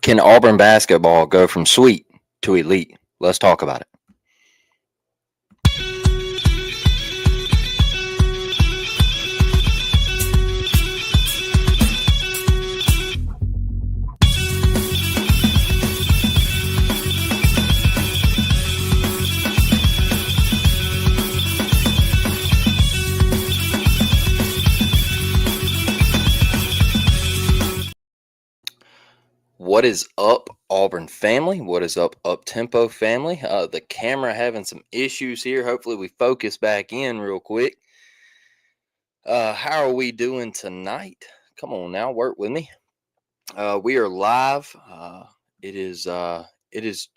Can Auburn basketball go from sweet to elite? Let's talk about it. What is up, Auburn family? What is up tempo family? The camera having some issues here. Hopefully, we focus back in real quick. How are we doing tonight? Come on now, work with me. We are live. It is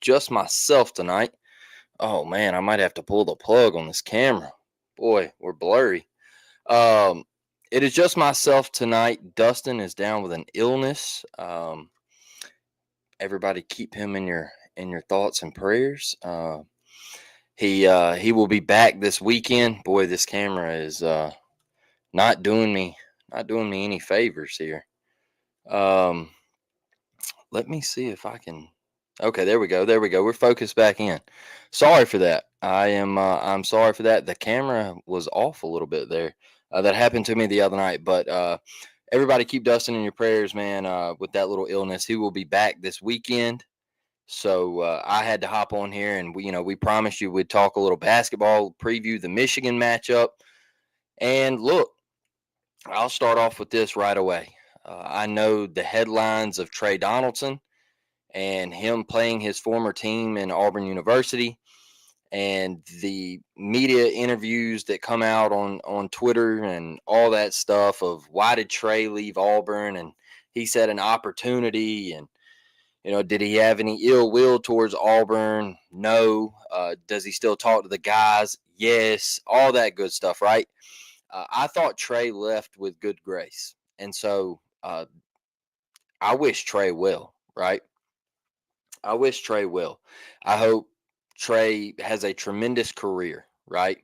just myself tonight. Oh man, I might have to pull the plug on this camera. Boy, we're blurry. Um, it is just myself tonight. Dustin is down with an illness. Everybody keep him in your thoughts and prayers. He will be back this weekend. Boy, this camera is not doing me any favors here. Let me see if I can. Okay, there we go. We're focused back in. Sorry for that. I'm sorry for that. The camera was off a little bit there. That happened to me the other night, but everybody keep Dustin in your prayers, man. With that little illness, he will be back this weekend. So I had to hop on here, and we promised you we'd talk a little basketball, preview the Michigan matchup, and look, I'll start off with this right away. I know the headlines of Trey Donaldson and him playing his former team in Auburn University, and the media interviews that come out on Twitter and all that stuff of why did Trey leave Auburn, and he said an opportunity, and did he have any ill will towards Auburn? No. Does he still talk to the guys? Yes. All that good stuff, right? I thought Trey left with good grace, and so I wish Trey well, right? I wish Trey well. I hope Trey has a tremendous career, right?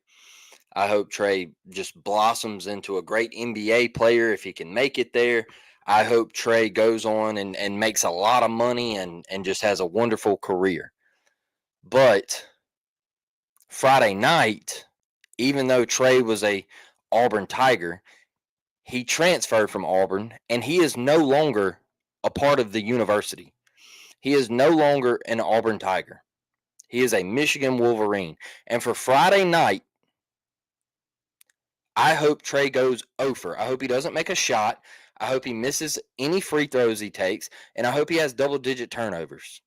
I hope Trey just blossoms into a great NBA player if he can make it there. I hope Trey goes on and makes a lot of money and just has a wonderful career. But Friday night, even though Trey was a Auburn Tiger, he transferred from Auburn and he is no longer a part of the university. He is no longer an Auburn Tiger. He is a Michigan Wolverine. And for Friday night, I hope Trey goes over. I hope he doesn't make a shot. I hope he misses any free throws he takes. And I hope he has double-digit turnovers.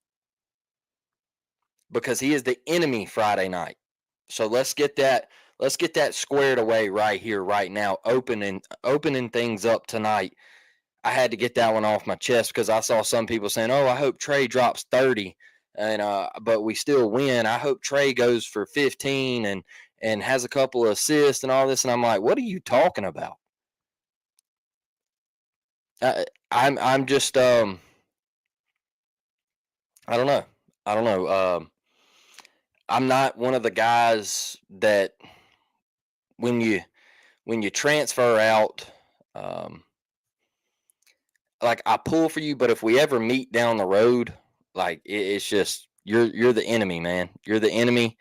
Because he is the enemy Friday night. So let's get that squared away right here, right now. Opening things up tonight. I had to get that one off my chest because I saw some people saying, "Oh, I hope Trey drops 30, and but we still win. I hope Trey goes for 15 and has a couple of assists and all this." And I'm like, "What are you talking about?" I'm just I don't know. I don't know. I'm not one of the guys that when you transfer out. Like I pull for you, but if we ever meet down the road, like it's just you're the enemy, man. You're the enemy,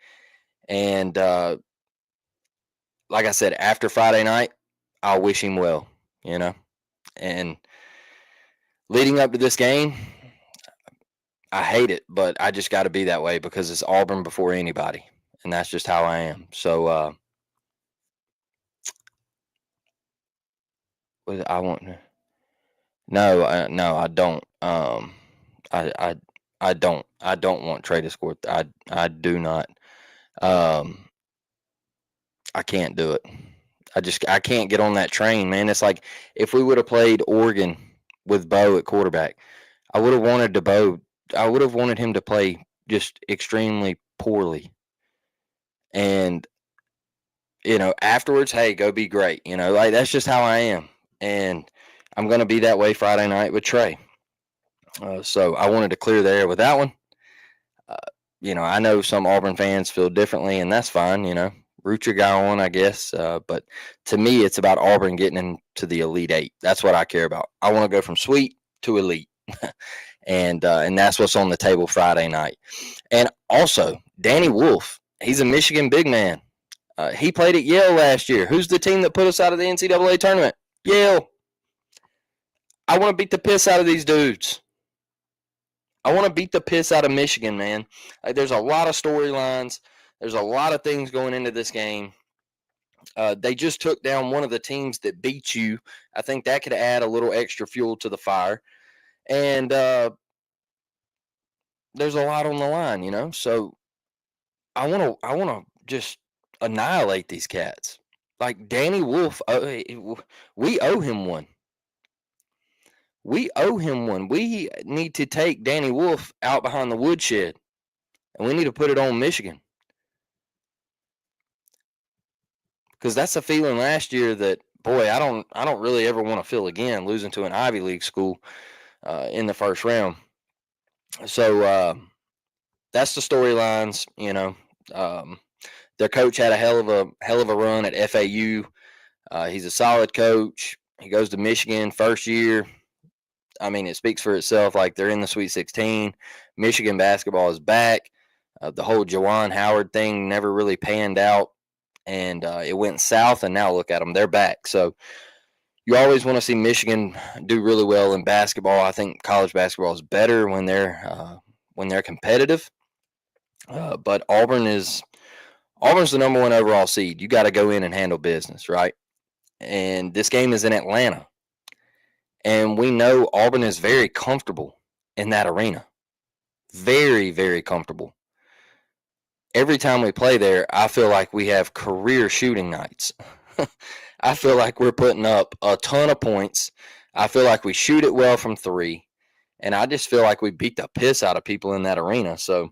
and like I said, after Friday night, I'll wish him well, you know. And leading up to this game, I hate it, but I just got to be that way because it's Auburn before anybody, and that's just how I am. So I want no, no, I don't. I I I don't want Trey to score. I do not. Um, I can't do it. I can't get on that train, man. It's like if we would have played Oregon with Bo at quarterback, I would have wanted to Bo. I would have wanted him to play just extremely poorly, and afterwards, hey, go be great. Like that's just how I am, and I'm gonna be that way Friday night with Trey. So I wanted to clear the air with that one. Uh, I know some Auburn fans feel differently, and that's fine. Root your guy on, I guess. But to me, it's about Auburn getting into the Elite Eight. That's what I care about. I want to go from sweet to elite. and that's what's on the table Friday night. And also, Danny Wolf, he's a Michigan big man. He played at Yale last year. Who's the team that put us out of the NCAA tournament? Yale. I want to beat the piss out of these dudes. I want to beat the piss out of Michigan, man. There's a lot of storylines. There's a lot of things going into this game. They just took down one of the teams that beat you. I think that could add a little extra fuel to the fire. And there's a lot on the line, you know. So I want to just annihilate these cats. Like Danny Wolf, we owe him one. We owe him one. We need to take Danny Wolf out behind the woodshed, and we need to put it on Michigan. Because that's a feeling last year that, boy, I don't really ever want to feel again, losing to an Ivy League school in the first round. So that's the storylines. You know, their coach had a hell of a run at FAU. He's a solid coach. He goes to Michigan first year. I mean, it speaks for itself. Like, they're in the Sweet 16. Michigan basketball is back. The whole Juwan Howard thing never really panned out, and it went south, and now look at them. They're back. So you always want to see Michigan do really well in basketball. I think college basketball is better when they're competitive. But Auburn's the number one overall seed. You got to go in and handle business, right? And this game is in Atlanta. And we know Auburn is very comfortable in that arena. Very, very comfortable. Every time we play there, I feel like we have career shooting nights. I feel like we're putting up a ton of points. I feel like we shoot it well from three. And I just feel like we beat the piss out of people in that arena. So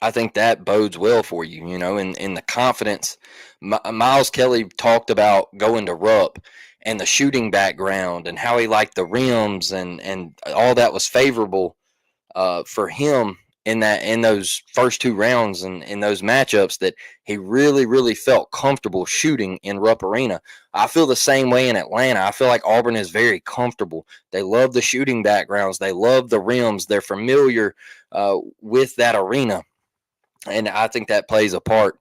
I think that bodes well for you, you know, in the confidence. Miles Kelly talked about going to Rupp and the shooting background and how he liked the rims and all that was favorable for him in those first two rounds and in those matchups, that he really, really felt comfortable shooting in Rupp Arena. I feel the same way in Atlanta. I feel like Auburn is very comfortable. They love the shooting backgrounds. They love the rims. They're familiar with that arena. And I think that plays a part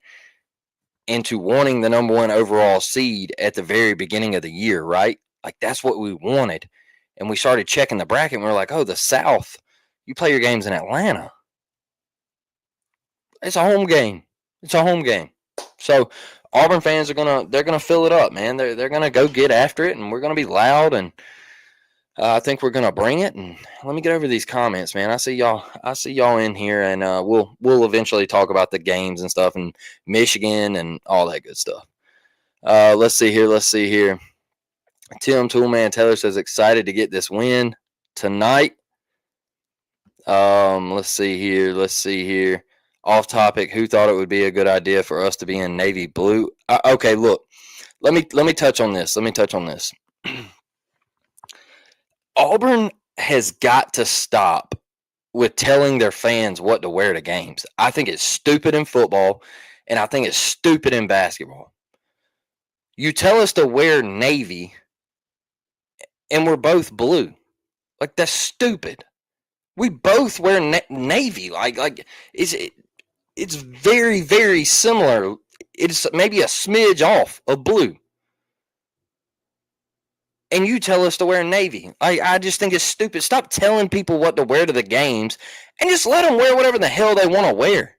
into wanting the number one overall seed at the very beginning of the year, right? Like, that's what we wanted. And we started checking the bracket, and we were like, oh, the South, you play your games in Atlanta. It's a home game. It's a home game. So Auburn fans they're gonna fill it up, man. They're gonna go get after it, and we're gonna be loud, and I think we're gonna bring it. And let me get over these comments, man. I see y'all in here, and we'll eventually talk about the games and stuff, and Michigan and all that good stuff. Let's see here. Tim Toolman Taylor says excited to get this win tonight. Let's see here. Off topic. Who thought it would be a good idea for us to be in navy blue? Okay, look. Let me touch on this. Auburn has got to stop with telling their fans what to wear to games. I think it's stupid in football, and I think it's stupid in basketball. You tell us to wear navy, and we're both blue. Like, that's stupid. We both wear navy. Like it's very, very similar. It's maybe a smidge off of blue. And you tell us to wear navy. I just think it's stupid. Stop telling people what to wear to the games and just let them wear whatever the hell they want to wear.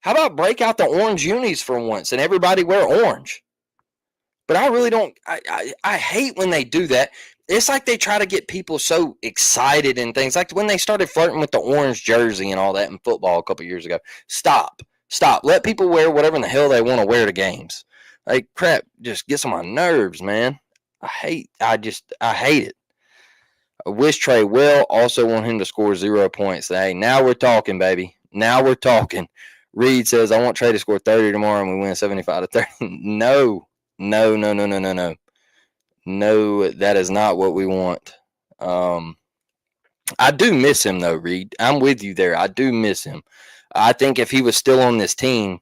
How about break out the orange unis for once and everybody wear orange? But I really don't. I hate when they do that. It's like they try to get people so excited and things. Like when they started flirting with the orange jersey and all that in football a couple years ago. Stop. Let people wear whatever in the hell they want to wear to games. Like, crap just gets on my nerves, man. I hate it. I wish Trey well. Also want him to score 0 points. Hey, now we're talking, baby. Now we're talking. Reed says, I want Trey to score 30 tomorrow and we win 75-30. No. No, that is not what we want. I do miss him, though, Reed. I'm with you there. I do miss him. I think if he was still on this team,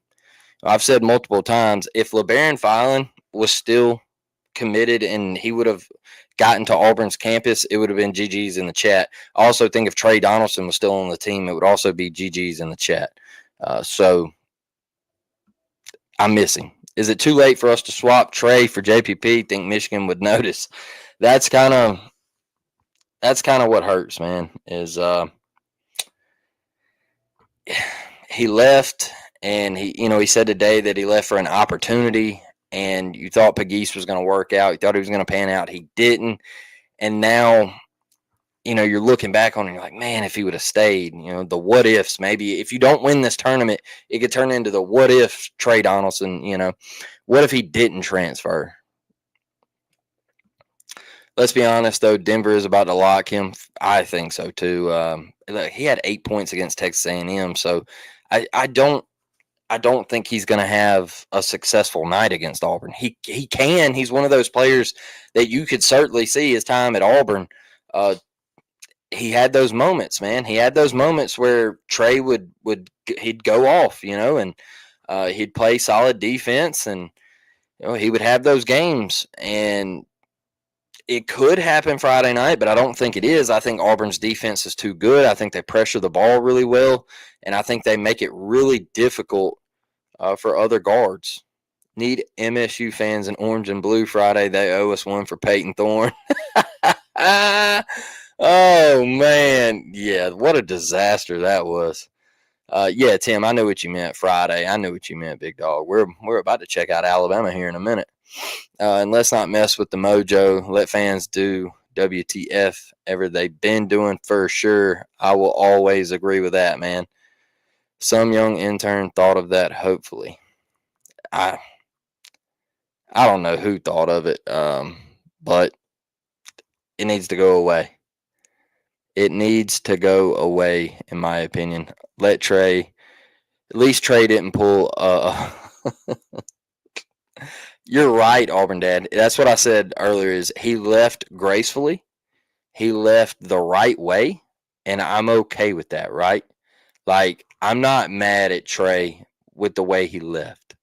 I've said multiple times, if LeBaron Filan was still committed and he would have gotten to Auburn's campus, it would have been GG's in the chat. I also think if Trey Donaldson was still on the team, it would also be GG's in the chat. So I miss him. Is it too late for us to swap Trey for JPP? Think Michigan would notice? That's kind of what hurts, man. Is he left, and he said today that he left for an opportunity, and you thought Pegues was going to work out. You thought he was going to pan out. He didn't, and now you're looking back on it, and you're like, man, if he would have stayed, the what ifs. Maybe if you don't win this tournament, it could turn into the what if Trey Donaldson. What if he didn't transfer? Let's be honest, though, Denver is about to lock him. I think so too. He had 8 points against Texas A&M, so I don't think he's going to have a successful night against Auburn. He can. He's one of those players that you could certainly see his time at Auburn. He had those moments, man. He had those moments where Trey he'd go off, and he'd play solid defense, and he would have those games, and it could happen Friday night, but I don't think it is. I think Auburn's defense is too good. I think they pressure the ball really well, and I think they make it really difficult for other guards. Need MSU fans in orange and blue Friday. They owe us one for Peyton Thorne. Oh, man. Yeah, what a disaster that was. Yeah, Tim, I knew what you meant Friday. I knew what you meant, big dog. We're about to check out Alabama here in a minute. And let's not mess with the mojo. Let fans do WTF ever they've been doing for sure. I will always agree with that, man. Some young intern thought of that, hopefully. I don't know who thought of it, but it needs to go away. It needs to go away, in my opinion. Let Trey, at least Trey didn't pull. You're right, Auburn Dad. That's what I said earlier. Is he left gracefully? He left the right way, and I'm okay with that, right? Like, I'm not mad at Trey with the way he left.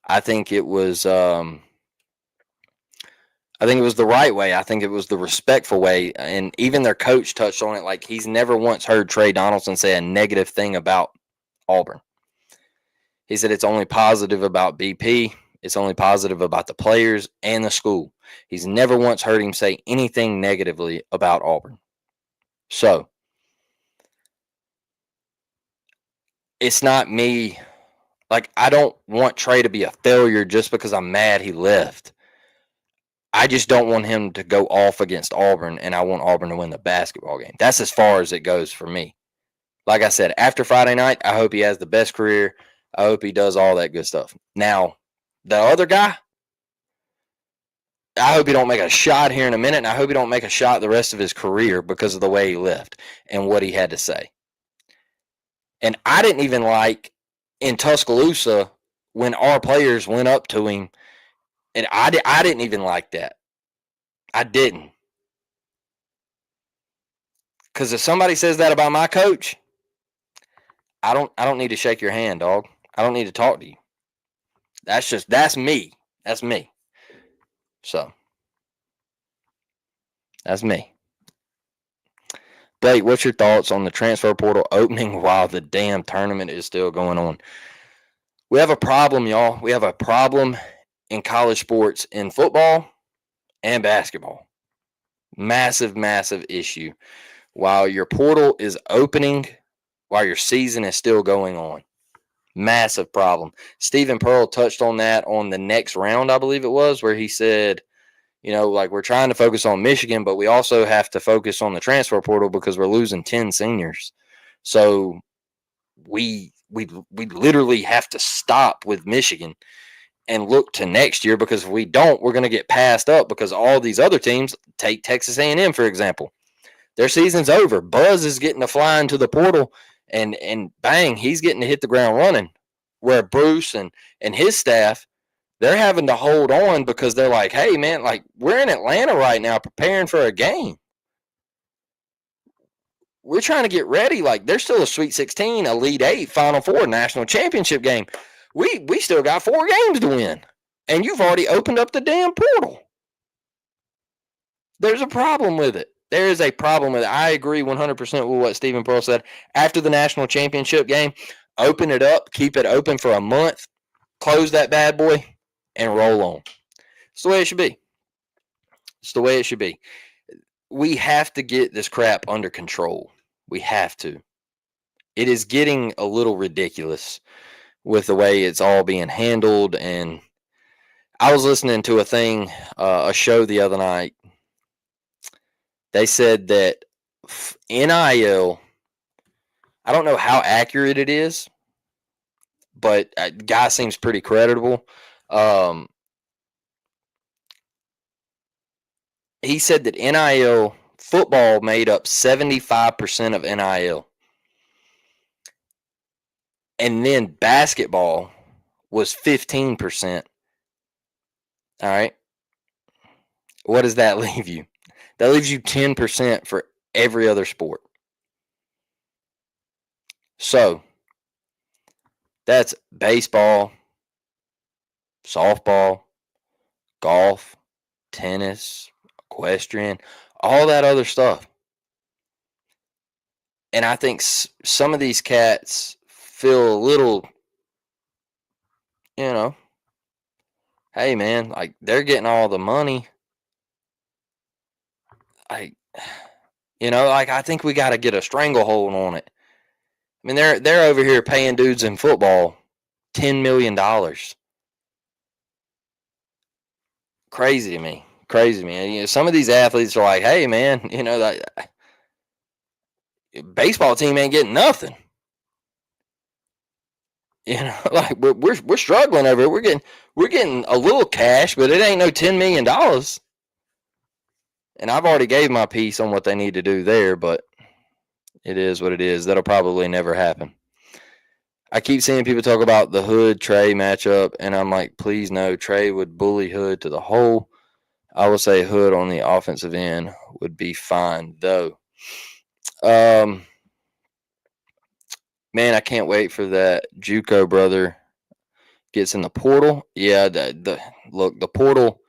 I think it was the right way. I think it was the respectful way. And even their coach touched on it. Like, he's never once heard Trey Donaldson say a negative thing about Auburn. He said it's only positive about BP. It's only positive about the players and the school. He's never once heard him say anything negatively about Auburn. So, it's not me. Like, I don't want Trey to be a failure just because I'm mad he left. I just don't want him to go off against Auburn, and I want Auburn to win the basketball game. That's as far as it goes for me. Like I said, after Friday night, I hope he has the best career. I hope he does all that good stuff. Now, the other guy, I hope he don't make a shot here in a minute, and I hope he don't make a shot the rest of his career because of the way he left and what he had to say. And I didn't even like in Tuscaloosa when our players went up to him, and I didn't even like that. I didn't. Because if somebody says that about my coach, I don't need to shake your hand, dog. I don't need to talk to you. That's me. That's me. So, that's me. Blake, what's your thoughts on the transfer portal opening while the damn tournament is still going on? We have a problem, y'all. We have a problem in college sports, in football and basketball. Massive, massive issue. While your portal is opening, while your season is still going on. Massive problem. Stephen Pearl touched on that on the next round, I believe it was, where he said, like, we're trying to focus on Michigan, but we also have to focus on the transfer portal because we're losing 10 seniors. So we literally have to stop with Michigan and look to next year, because if we don't, we're going to get passed up because all these other teams, take Texas A&M, for example, their season's over. Buzz is getting to fly into the portal, and bang, he's getting to hit the ground running. Where Bruce and his staff, they're having to hold on because they're like, hey, man, like, we're in Atlanta right now preparing for a game. We're trying to get ready. Like, there's still a Sweet 16, Elite 8, Final Four, National Championship game. We still got 4 games to win, and you've already opened up the damn portal. There's a problem with it. There is a problem with it. I agree 100% with what Stephen Pearl said. After the national championship game, open it up, keep it open for a month, close that bad boy, and roll on. It's the way it should be. It's the way it should be. We have to get this crap under control. We have to. It is getting a little ridiculous with the way it's all being handled. And I was listening to a show the other night. They said that NIL, I don't know how accurate it is, but guy seems pretty credible. He said that NIL football made up 75% of NIL. And then basketball was 15%. All right. What does that leave you? That leaves you 10% for every other sport. So that's baseball, softball, golf, tennis, equestrian, all that other stuff. And I think some of these cats feel a little, hey man, like they're getting all the money. I think we got to get a stranglehold on it. I mean, they're over here paying dudes in football $10 million. Crazy to me. And, some of these athletes are like, hey man, that baseball team ain't getting nothing. Like we're struggling over it. We're getting a little cash, but it ain't no $10 million. And I've already gave my piece on what they need to do there, but it is what it is. That'll probably never happen. I keep seeing people talk about the Hood Trey matchup, and I'm like, please no. Trey would bully Hood to the hole. I will say Hood on the offensive end would be fine, though. Man, I can't wait for that JUCO brother gets in the portal. Yeah, the portal.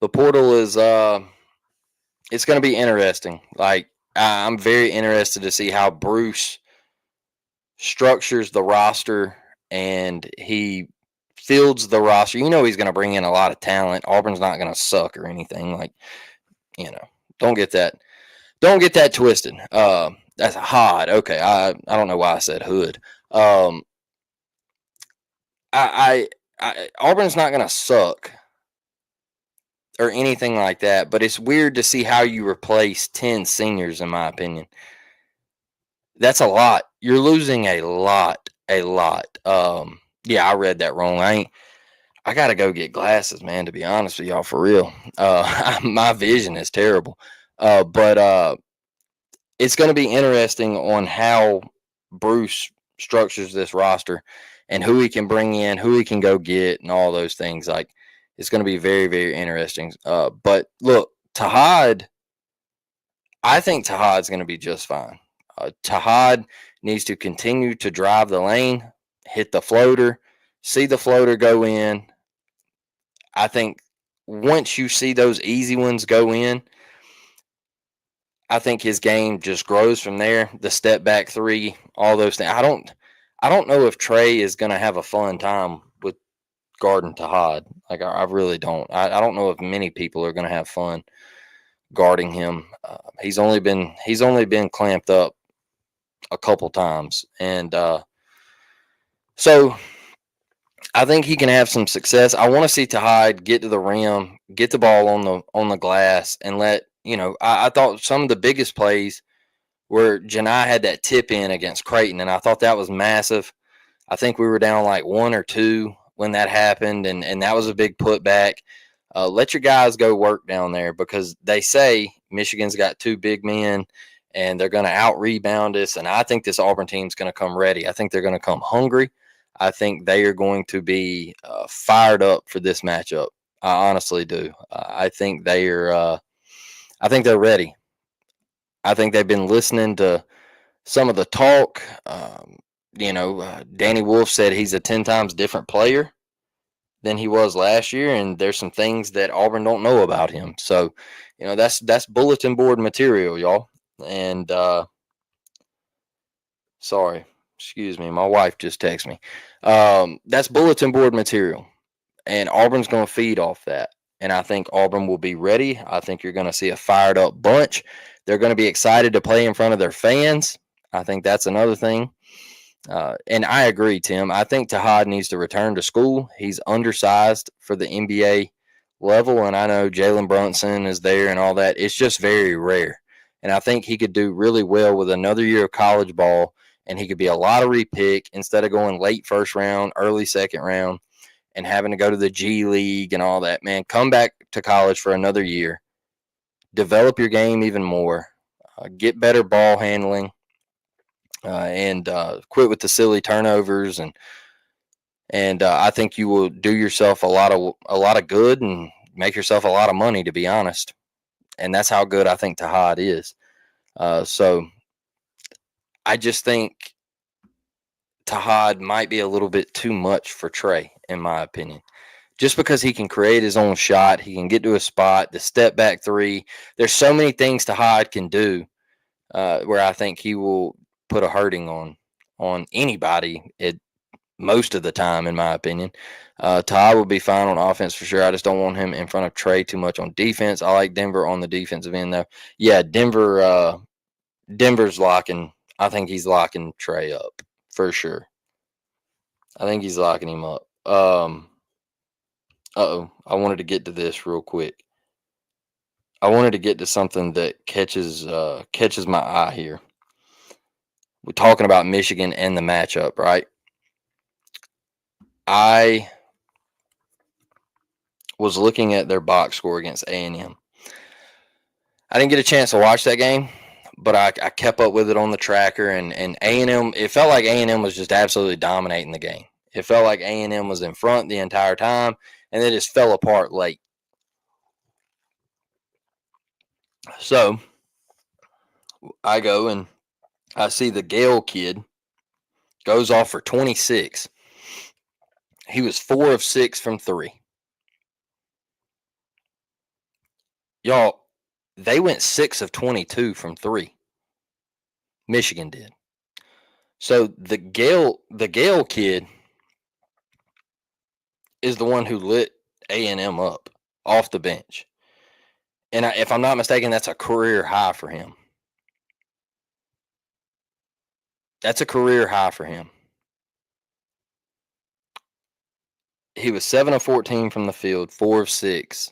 The portal is it's going to be interesting. Like I'm very interested to see how Bruce structures the roster and he fields the roster. He's going to bring in a lot of talent. Auburn's not going to suck or anything. Like, don't get that twisted. That's Hod. Okay, I don't know why I said Hood. Auburn's not going to suck or anything like that, but it's weird to see how you replace 10 seniors, in my opinion. That's a lot. You're losing a lot. Yeah, I read that wrong. I got to go get glasses, man, to be honest with y'all, for real. My vision is terrible. But it's going to be interesting on how Bruce structures this roster and who he can bring in, who he can go get, and all those things. Like, it's going to be very, very interesting. But look, Tahad, I think Tahad's going to be just fine. Tahad needs to continue to drive the lane, hit the floater, see the floater go in. I think once you see those easy ones go in, I think his game just grows from there. The step back three, all those things. I don't know if Trey is going to have a fun time with guarding Tahad. Like I really don't. I don't know if many people are going to have fun guarding him. He's only been clamped up a couple times, and so I think he can have some success. I want to see Tahad get to the rim, get the ball on the glass, and let I thought some of the biggest plays where Janai had that tip in against Creighton, and I thought that was massive. I think we were down like 1 or 2 when that happened, and that was a big putback. Let your guys go work down there, because they say Michigan's got 2 big men, and they're going to out-rebound us, and I think this Auburn team's going to come ready. I think they're going to come hungry. I think they are going to be fired up for this matchup. I honestly do. I think they're ready. I think they've been listening to some of the talk. Danny Wolf said he's a 10 times different player than he was last year, and there's some things that Auburn don't know about him. So That's bulletin board material, y'all. And sorry, excuse me, my wife just texted me. That's bulletin board material, and Auburn's going to feed off that. And I think Auburn will be ready. I think you're going to see a fired up bunch. They're going to be excited to play in front of their fans. I think that's another thing. And I agree, Tim. I think Tahad needs to return to school. He's undersized for the NBA level, and I know Jalen Brunson is there and all that. It's just very rare. And I think he could do really well with another year of college ball, and he could be a lottery pick instead of going late first round, early second round, and having to go to the G League and all that. Man, come back to college for another year. Develop your game even more. Get better ball handling. And quit with the silly turnovers, and I think you will do yourself a lot of good and make yourself a lot of money, to be honest. And that's how good I think Tahad is. So I just think Tahad might be a little bit too much for Trey, in my opinion. Just because he can create his own shot, he can get to a spot, the step back three. There's so many things Tahad can do where I think he will put a hurting on anybody most of the time, in my opinion. Ty will be fine on offense for sure. I just don't want him in front of Trey too much on defense. I like Denver on the defensive end, though. Yeah, Denver's locking. I think he's locking Trey up for sure. I think he's locking him up. I wanted to get to this real quick. I wanted to get to something that catches my eye here. We're talking about Michigan and the matchup, right? I was looking at their box score against A&M. I didn't get a chance to watch that game, but I kept up with it on the tracker, and A&M, it felt like A&M was just absolutely dominating the game. It felt like A&M was in front the entire time, and it just fell apart late. So I go and I see the Gale kid goes off for 26. He was 4 of 6 from 3. Y'all, they went 6 of 22 from 3. Michigan did. So the Gale kid is the one who lit A&M up off the bench. And if I'm not mistaken, that's a career high for him. That's a career high for him. He was 7 of 14 from the field, 4 of 6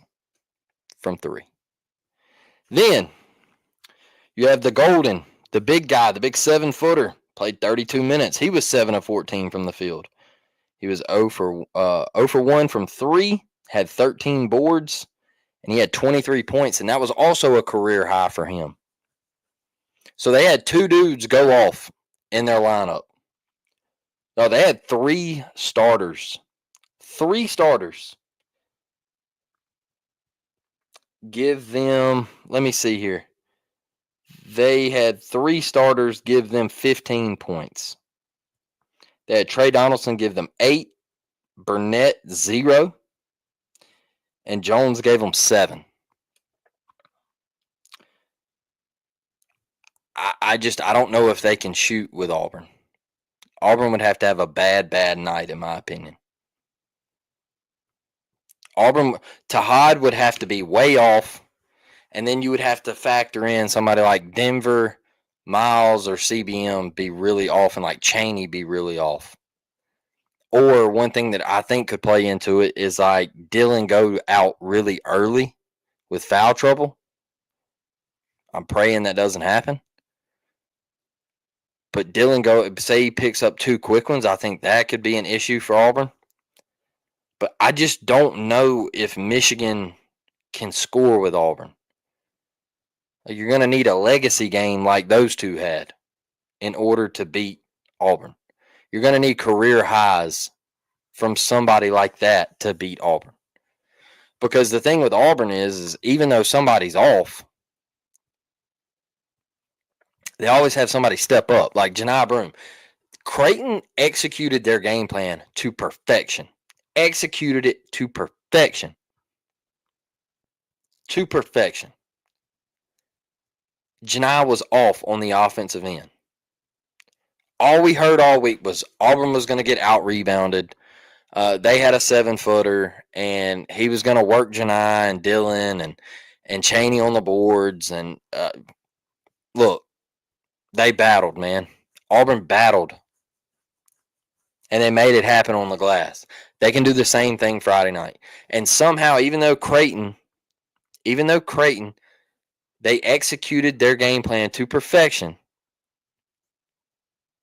from 3. Then you have the Golden, the big guy, the big 7-footer, played 32 minutes. He was 7 of 14 from the field. He was 0 for 1 from 3, had 13 boards, and he had 23 points, and that was also a career high for him. So they had 2 dudes go off in their lineup. No, they had 3 starters. 3 starters. Give them, let me see here. They had 3 starters give them 15 points. They had Trey Donaldson give them 8, Burnett 0, and Jones gave them 7. I don't know if they can shoot with Auburn. Auburn would have to have a bad night, in my opinion. Tahad would have to be way off, and then you would have to factor in somebody like Denver, Miles, or CBM be really off, and like Chaney be really off. Or one thing that I think could play into it is like Dylan go out really early with foul trouble. I'm praying that doesn't happen. But Dylan say he picks up 2 quick ones. I think that could be an issue for Auburn. But I just don't know if Michigan can score with Auburn. You're going to need a legacy game like those 2 had in order to beat Auburn. You're going to need career highs from somebody like that to beat Auburn. Because the thing with Auburn is even though somebody's off, they always have somebody step up, like Janai Broome. Creighton executed their game plan to perfection. Executed it to perfection. To perfection. Janai was off on the offensive end. All we heard all week was Auburn was going to get out rebounded. They had a 7-footer, and he was going to work Janai and Dylan and Chaney on the boards. And look, they battled, man. Auburn battled, and they made it happen on the glass. They can do the same thing Friday night. And somehow, even though Creighton, they executed their game plan to perfection,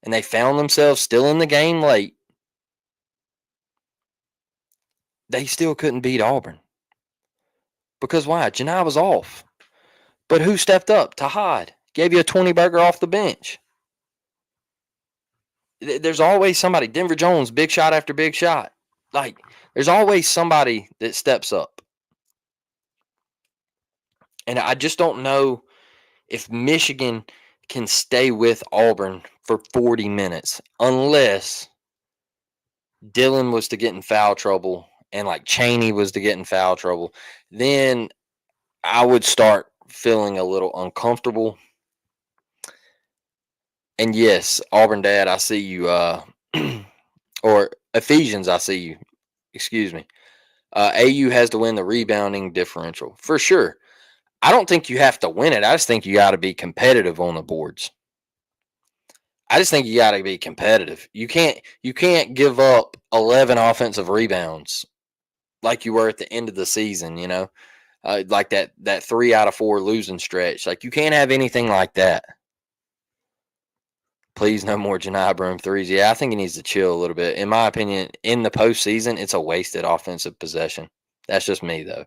and they found themselves still in the game late, they still couldn't beat Auburn. Because why? Janai was off. But who stepped up? Tahad gave you a 20-burger off the bench. There's always somebody. Denver Jones, big shot after big shot. Like, there's always somebody that steps up. And I just don't know if Michigan can stay with Auburn for 40 minutes unless Dylan was to get in foul trouble and like Chaney was to get in foul trouble. Then I would start feeling a little uncomfortable. And yes, Auburn Dad, I see you. Or Ephesians, I see you. Excuse me. AU has to win the rebounding differential for sure. I don't think you have to win it. I just think you got to be competitive on the boards. I just think you got to be competitive. You can't give up 11 offensive rebounds like you were at the end of the season. You know, like that 3 out of 4 losing stretch. Like, you can't have anything like that. Please, no more Janai Broome threes. Yeah, I think he needs to chill a little bit. In my opinion, in the postseason, it's a wasted offensive possession. That's just me, though.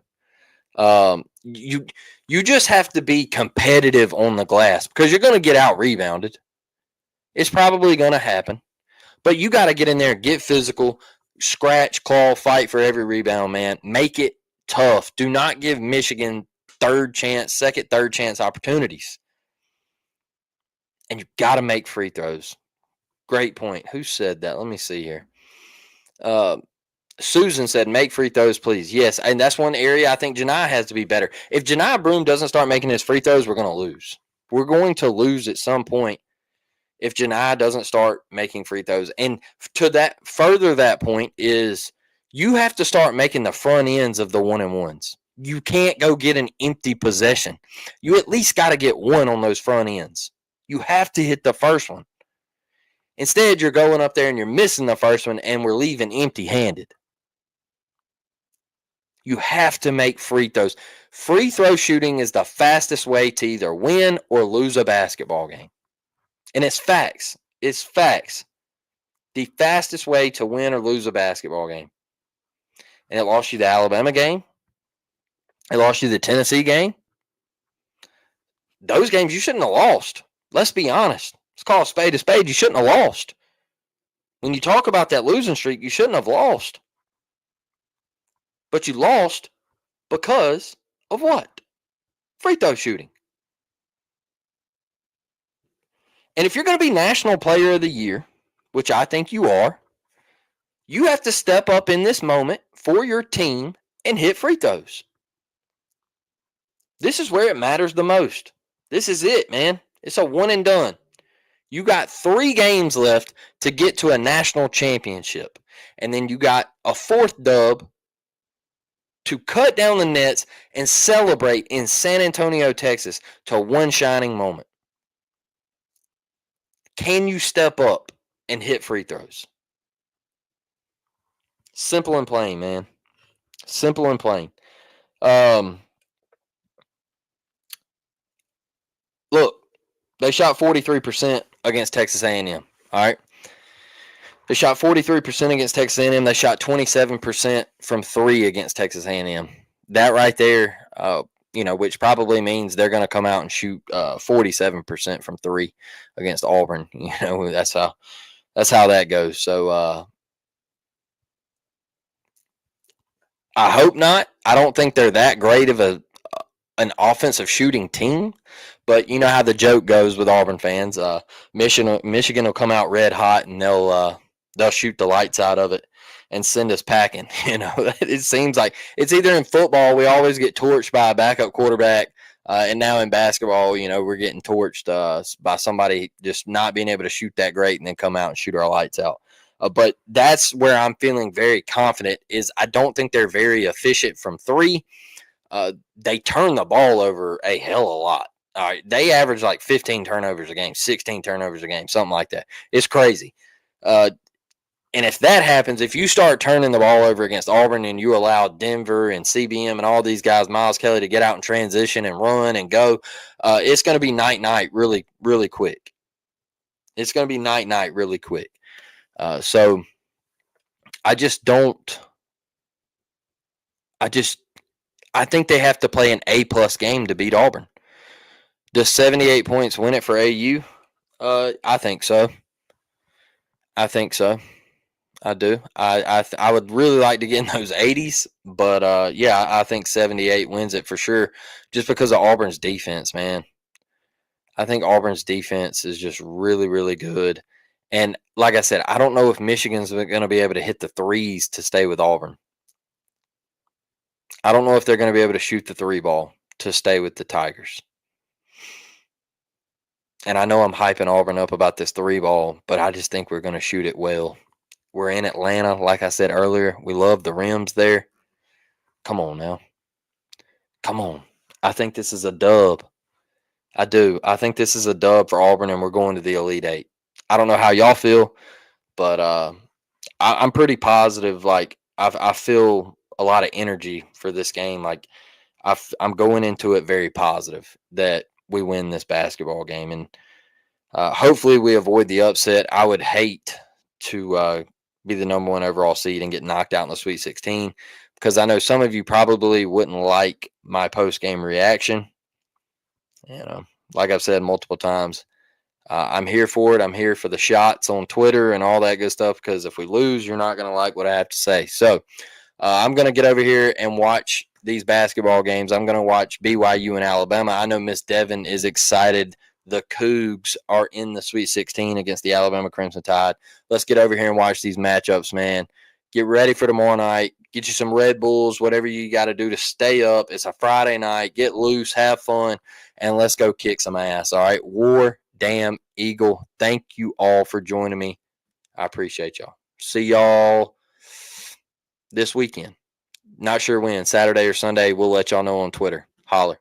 You just have to be competitive on the glass because you're going to get out rebounded. It's probably going to happen. But you got to get in there, get physical, scratch, claw, fight for every rebound, man. Make it tough. Do not give Michigan second, third chance opportunities. And you got to make free throws. Great point. Who said that? Let me see here. Susan said, make free throws, please. Yes, and that's one area I think Janai has to be better. If Janai Broome doesn't start making his free throws, we're going to lose. We're going to lose at some point if Janai doesn't start making free throws. And to that point is you have to start making the front ends of the 1-and-1s. You can't go get an empty possession. You at least got to get one on those front ends. You have to hit the first one. Instead, you're going up there and you're missing the first one, and we're leaving empty-handed. You have to make free throws. Free throw shooting is the fastest way to either win or lose a basketball game. And it's facts. It's facts. The fastest way to win or lose a basketball game. And it lost you the Alabama game. It lost you the Tennessee game. Those games you shouldn't have lost. Let's be honest. Let's call a spade a spade. You shouldn't have lost. When you talk about that losing streak, you shouldn't have lost. But you lost because of what? Free throw shooting. And if you're going to be National Player of the Year, which I think you are, you have to step up in this moment for your team and hit free throws. This is where it matters the most. This is it, man. It's a one and done. You got 3 games left to get to a national championship. And then you got a 4th dub to cut down the nets and celebrate in San Antonio, Texas, to one shining moment. Can you step up and hit free throws? Simple and plain, man. Simple and plain. Look, they shot 43% against Texas A&M. All right. They shot 43% against Texas A&M. They shot 27% from 3 against Texas A&M. That right there, which probably means they're going to come out and shoot 47% from 3 against Auburn. That's how that goes. So I hope not. I don't think they're that great of an offensive shooting team. But you know how the joke goes with Auburn fans. Michigan will come out red hot and they'll shoot the lights out of it and send us packing. It seems like it's either in football we always get torched by a backup quarterback And now in basketball, we're getting torched by somebody just not being able to shoot that great and then come out and shoot our lights out. But that's where I'm feeling very confident is I don't think they're very efficient from three. They turn the ball over a hell of a lot. All right, they average like 15 turnovers a game, 16 turnovers a game, something like that. It's crazy. And if that happens, if you start turning the ball over against Auburn and you allow Denver and CBM and all these guys, Miles Kelly, to get out and transition and run and go, it's going to be night really, really quick. It's going to be night really quick. So I just don't. I think they have to play an A+ game to beat Auburn. Does 78 points win it for AU? I think so. I do. I would really like to get in those 80s, but yeah, I think 78 wins it for sure, just because of Auburn's defense, man. I think Auburn's defense is just really, really good. And like I said, I don't know if Michigan's going to be able to hit the threes to stay with Auburn. I don't know if they're going to be able to shoot the three ball to stay with the Tigers. And I know I'm hyping Auburn up about this three ball, but I just think we're going to shoot it well. We're in Atlanta, like I said earlier. We love the rims there. Come on now. Come on. I think this is a dub. I do. I think this is a dub for Auburn, and we're going to the Elite Eight. I don't know how y'all feel, but I'm pretty positive. Like, I feel a lot of energy for this game. Like, I'm going into it very positive that we win this basketball game, and hopefully we avoid the upset. I would hate to be the number one overall seed and get knocked out in the Sweet 16, because I know some of you probably wouldn't like my post game reaction. Like I've said multiple times, I'm here for it. I'm here for the shots on Twitter and all that good stuff, because if we lose, you're not going to like what I have to say. So I'm going to get over here and watch these basketball games. I'm going to watch BYU and Alabama. I know Miss Devin is excited. The Cougs are in the Sweet 16 against the Alabama Crimson Tide. Let's get over here and watch these matchups, man. Get ready for tomorrow night. Get you some Red Bulls, whatever you got to do to stay up. It's a Friday night. Get loose, have fun, and let's go kick some ass, all right? War Damn Eagle. Thank you all for joining me. I appreciate y'all. See y'all this weekend. Not sure when, Saturday or Sunday. We'll let y'all know on Twitter. Holler.